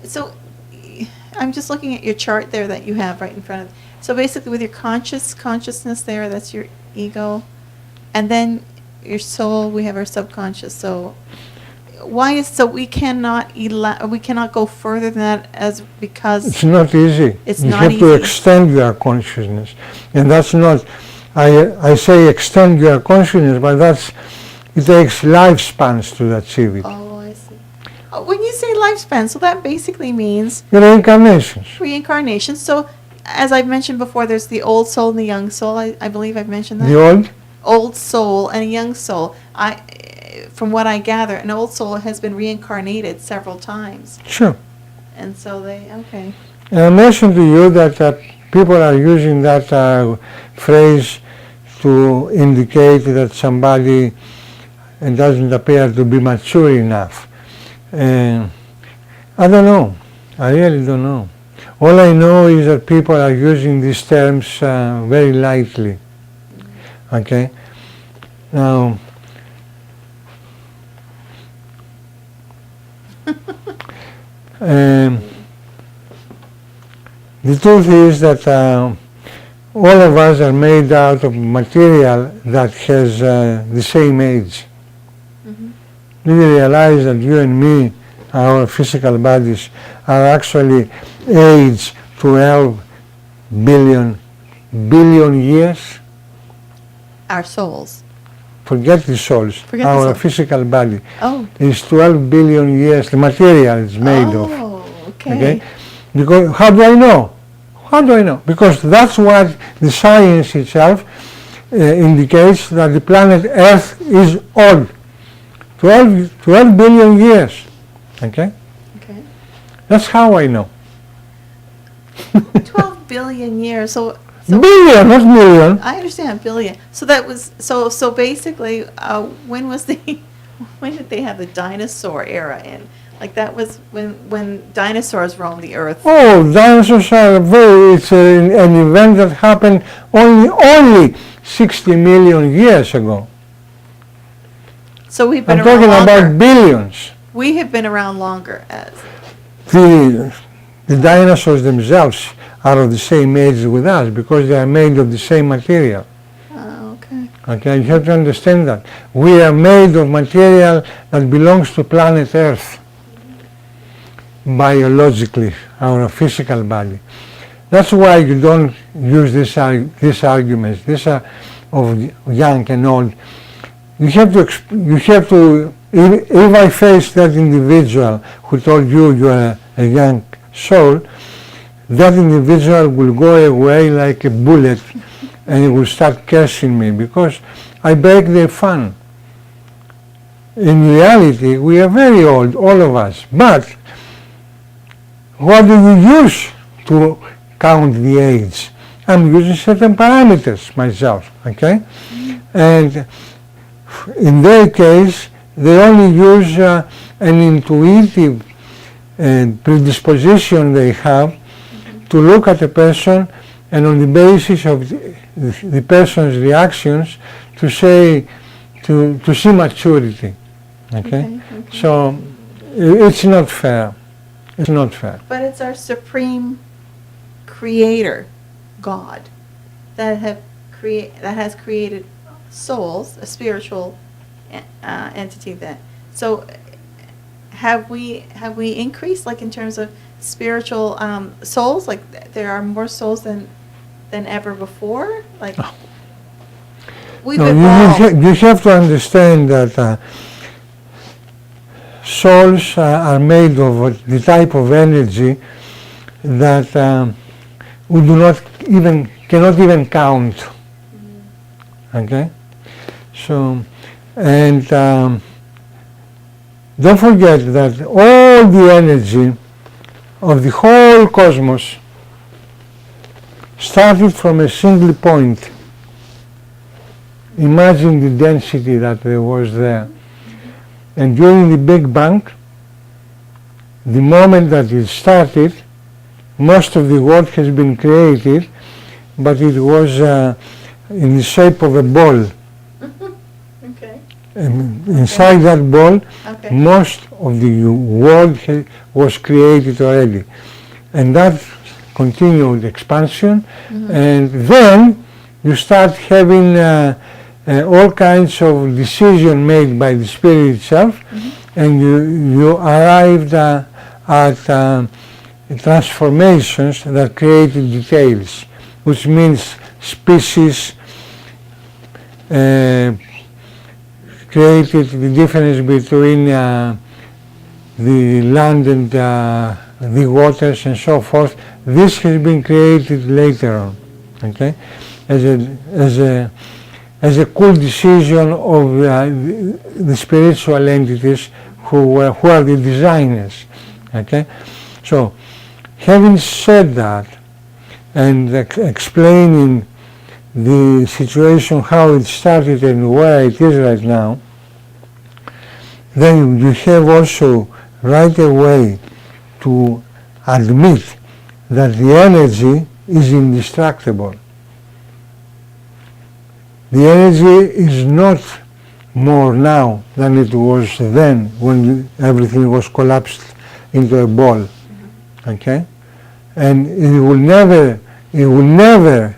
So I'm just looking at your chart there that you have right in front of. So basically, with your consciousness there, that's your ego, and then your soul. We have our subconscious. So we cannot go further than that because it's not easy. It's you not have easy. to extend your consciousness, and that's not. I say extend your consciousness, but it takes lifespans to achieve it. Oh, I see. Oh, when you say lifespan, so that basically means Reincarnations. reincarnation. So, as I've mentioned before, there's the old soul and the young soul. I believe I've mentioned that. The old soul and a young soul. From what I gather, an old soul has been reincarnated several times. Sure. And so okay. And I mentioned to you that people are using that phrase to indicate that somebody doesn't appear to be mature enough. I don't know. I really don't know. All I know is that people are using these terms very lightly. Okay? Now, the truth is that all of us are made out of material that has the same age. Mm-hmm. Do you realize that you and me, our physical bodies, are actually aged 12 billion years? Our souls. Forget the souls. Forget the our soul. physical body Oh. is 12 billion years. The material is made of. Oh, okay. Okay? Because how do I know? How do I know? Because that's what the science itself indicates, that the planet Earth is old. 12 billion years. Okay? Okay. That's how I know. 12 billion years. So Billion, not million. I understand, billion. So that was so basically when did they have the dinosaur era in? Like that was when dinosaurs roamed the earth. Oh, dinosaurs are it's an event that happened only 60 million years ago. So we've been I'm around talking longer. about billions. We have been around longer as The dinosaurs themselves are of the same age with us because they are made of the same material. okay. Okay, you have to understand that. We are made of material that belongs to planet Earth, biologically, our physical body. That's why you don't use these arguments. These are of young and old. You have to, if I face that individual who told you are a young soul, that individual will go away like a bullet and he will start cursing me because I break their fun. In reality, we are very old, all of us, but what do you use to count the age? I'm using certain parameters myself, okay? And in their case, they only use an intuitive predisposition they have to look at a person and on the basis of the person's reactions to see maturity. Okay? So it's not fair. It's not fair. But it's our supreme creator, God, that has created souls, a spiritual entity. So have we increased, like in terms of spiritual souls? Like there are more souls than ever before. Like we've evolved. You have to understand that souls are made of the type of energy that we cannot even count. Okay, so and don't forget that all the energy of the whole cosmos started from a single point. Imagine the density that there was there. And during the Big Bang, the moment that it started, most of the world has been created, but it was in the shape of a ball. Okay. Inside that ball, Okay. most of the world was created already. And that continued expansion. And then you start having all kinds of decisions made by the Spirit itself, and you arrived at transformations that created details, which means species, created the difference between the land and the waters and so forth. This has been created later on, okay, as a cool decision of the spiritual entities who are the designers, okay. So, having said that, and explaining the situation, how it started and where it is right now, then you have also right away to admit that the energy is indestructible. The energy is not more now than it was then when everything was collapsed into a ball, okay? And it will never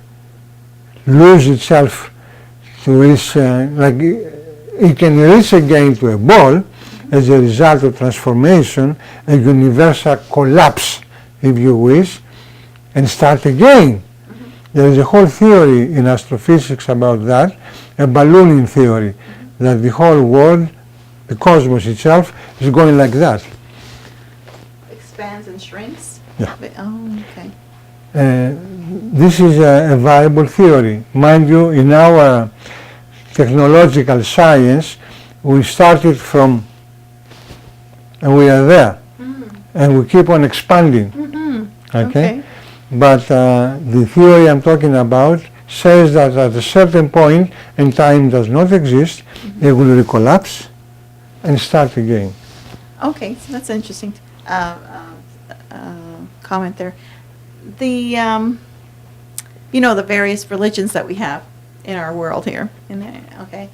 lose itself to its, like it can reach again to a ball as a result of transformation, a universal collapse, if you wish, and start again. There is a whole theory in astrophysics about that, a ballooning theory, that the whole world, the cosmos itself, is going like that. Expands and shrinks? Yeah. Oh, okay. This is a viable theory. Mind you, in our technological science, we started from, and we are there, and we keep on expanding, okay? But the theory I'm talking about says that at a certain point, and time does not exist, it will recollapse and start again. Okay, so that's interesting comment there. The the various religions that we have in our world here. Okay,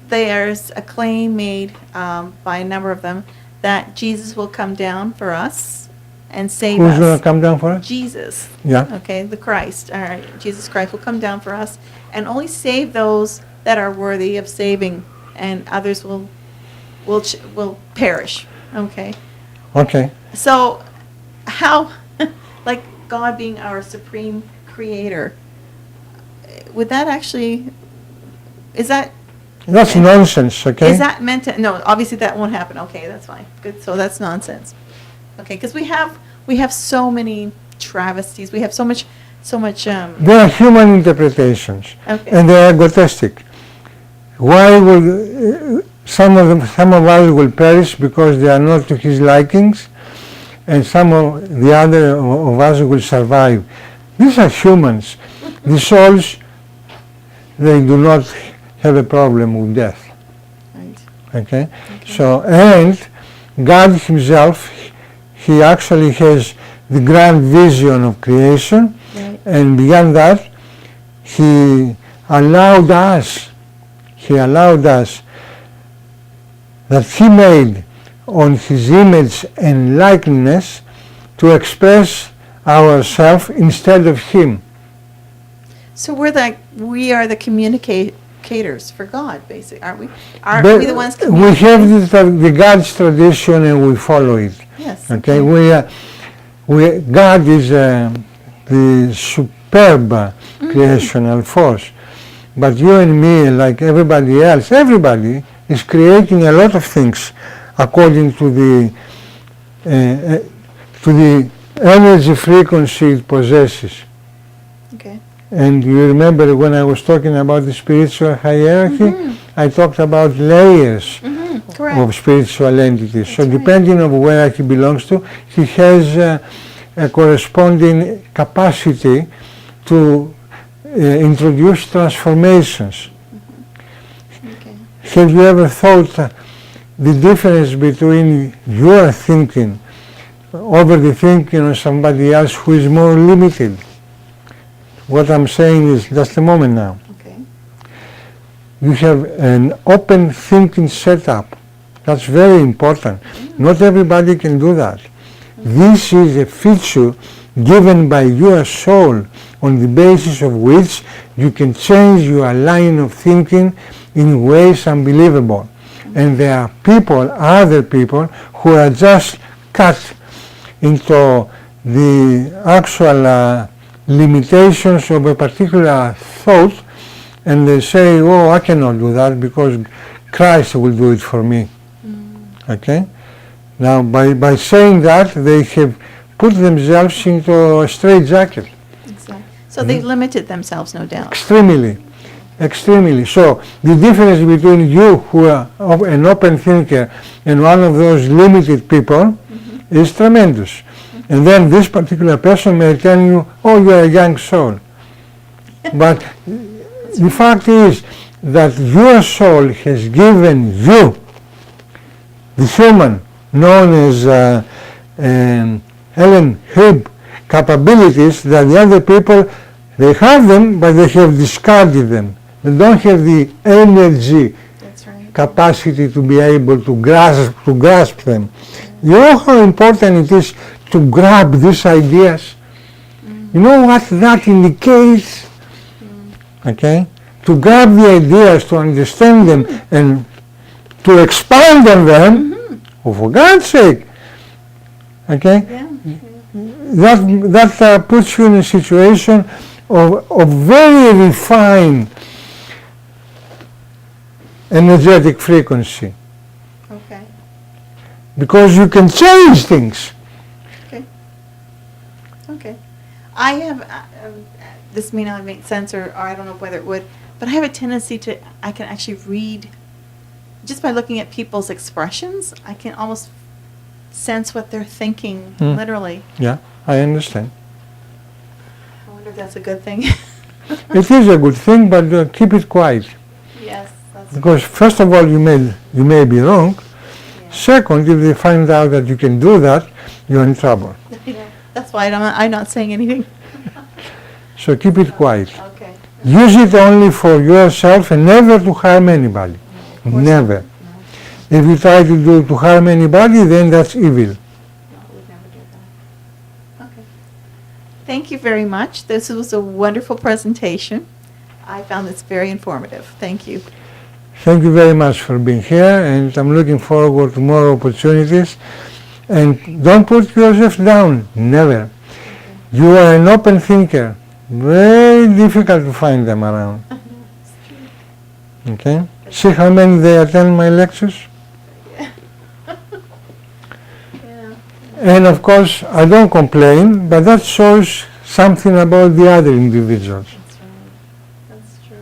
there's a claim made by a number of them that Jesus will come down for us and save Who's us. going to come down for us? Jesus. Yeah. Okay, the Christ. All right, Jesus Christ will come down for us and only save those that are worthy of saving, and others will perish. Okay. Okay. So, how, like God being our supreme creator, would that actually, is that? That's nonsense, okay? Is that meant to, no, obviously that won't happen. Okay, that's fine. Good, so that's nonsense. Okay, because we have so many travesties. We have so much. They are human interpretations, Okay. and they are egotistic. Why will some of us will perish because they are not to his likings, and some of the other of us will survive? These are humans. The souls, they do not have a problem with death. Right. Okay? So, and God himself, he actually has the grand vision of creation, Right. and beyond that, he allowed us that he made on his image and likeness to express ourselves instead of him. So we are the communicators for God, basically, aren't we? Aren't we the ones We have communicating? the God's tradition and we follow it. Yes. Okay, God is the superb creational force, but you and me, like everybody else, everybody is creating a lot of things according to the energy frequency it possesses. Okay. And you remember when I was talking about the spiritual hierarchy, I talked about layers Correct. of spiritual entities. So That's right. depending on where he belongs to, he has a corresponding capacity to introduce transformations. Okay. Have you ever thought the difference between your thinking over the thinking of somebody else who is more limited? What I'm saying is, just a moment now. Okay. you have an open thinking setup. That's very important. Not everybody can do that. This is a feature given by your soul on the basis of which you can change your line of thinking in ways unbelievable. And there are people, other people, who are just cut into the actual limitations of a particular thought, and they say, oh, I cannot do that because Christ will do it for me. Okay? Now, by saying that, they have put themselves into a straitjacket. Exactly. So they limited themselves, no doubt. Extremely. So the difference between you, who are an open thinker, and one of those limited people is tremendous. And then this particular person may tell you, oh, you're a young soul. But the fact is that your soul has given you, the human, known as Ellen Hebb, capabilities that the other people, they have them, but they have discarded them. They don't have the energy, That's right. capacity to be able to grasp them. You know how important it is to grab these ideas? You know what that indicates? Okay? To grab the ideas, to understand them, and to expand on them, oh, for God's sake. Okay? Yeah. That puts you in a situation of very refined energetic frequency, Okay. because you can change things. Okay. I have, this may not make sense, or I don't know whether it would, but I have a tendency to, I can actually read, just by looking at people's expressions, I can almost sense what they're thinking, literally. Yeah, I understand. I wonder if that's a good thing. It is a good thing, but keep it quiet. Yes, that's Because first of all, you may be wrong. yeah. Second, if they find out that you can do that, you're in trouble. That's why I'm not saying anything. So keep it quiet. Okay. Use it only for yourself and never to harm anybody. Of course Never. not. No, If you try to harm anybody, then that's evil. no, we'd never do that. Okay. Thank you very much. This was a wonderful presentation. I found this very informative. Thank you. Thank you very much for being here, and I'm looking forward to more opportunities. And don't put yourself down, never. You are an open thinker. Very difficult to find them around. Okay? See how many they attend my lectures? Yeah. And of course, I don't complain, but that shows something about the other individuals. That's right. That's true.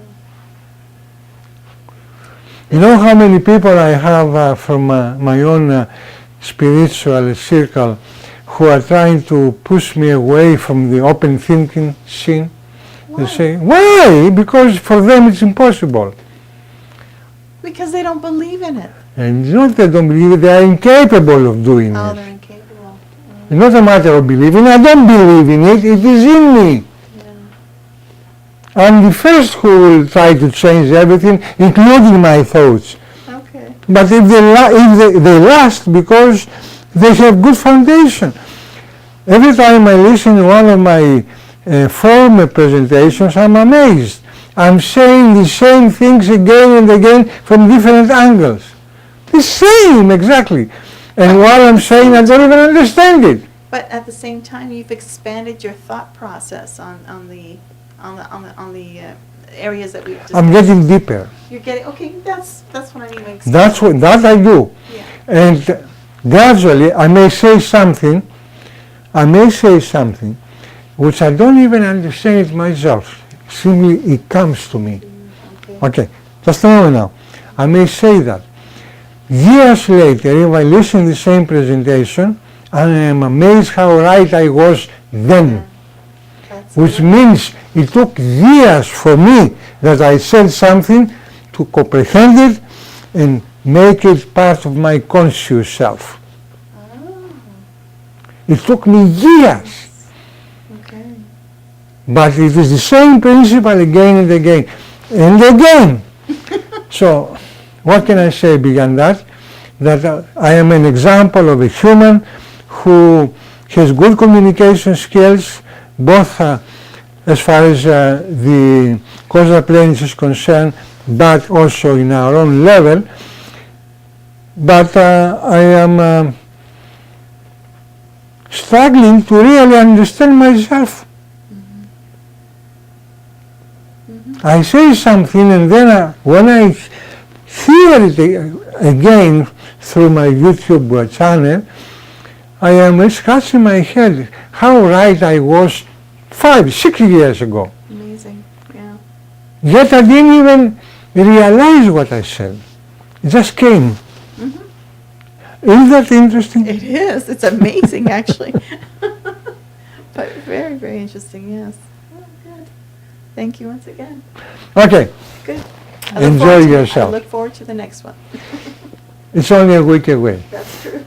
You know how many people I have from my own spiritual circle who are trying to push me away from the open thinking scene? They Why? say, why? Because for them it's impossible. Because they don't believe in it. And it's not that they don't believe it, they are incapable of doing Oh, it. they're incapable. It's not a matter of believing. I don't believe in it, it is in me. Yeah. I'm the first who will try to change everything, including my thoughts. Okay. But if they last because they have good foundation. Every time I listen to one of my former presentations, I'm amazed. I'm saying the same things again and again from different angles. The same, exactly. And while I'm saying, I don't even understand it. But at the same time, you've expanded your thought process on the areas that we've discussed. I'm getting deeper. You're getting, okay, that's what I need to expand. That I do. Yeah. And gradually I may say something which I don't even understand it myself. Simply it comes to me. Okay. Okay, just a moment now. I may say that. Years later, if I listen to the same presentation, I am amazed how right I was then. That's Which good. means it took years for me that I said something to comprehend it and make it part of my conscious self. Oh, It took me years. okay. But it is the same principle again and again and again. So, what can I say beyond that? That I am an example of a human who has good communication skills, both as far as the coastal plains is concerned, but also in our own level. But I am struggling to really understand myself. I say something, and then when I hear it again through my YouTube channel, I am scratching my head how right I was 5, 6 years ago. Amazing. Yeah. Yet I didn't even realize what I said. It just came. Isn't that interesting? It is. It's amazing, actually. But very, very interesting, yes. Oh, good. Thank you once again. Okay, Good. Enjoy I yourself. look forward to the next one. it's only a week away. That's true.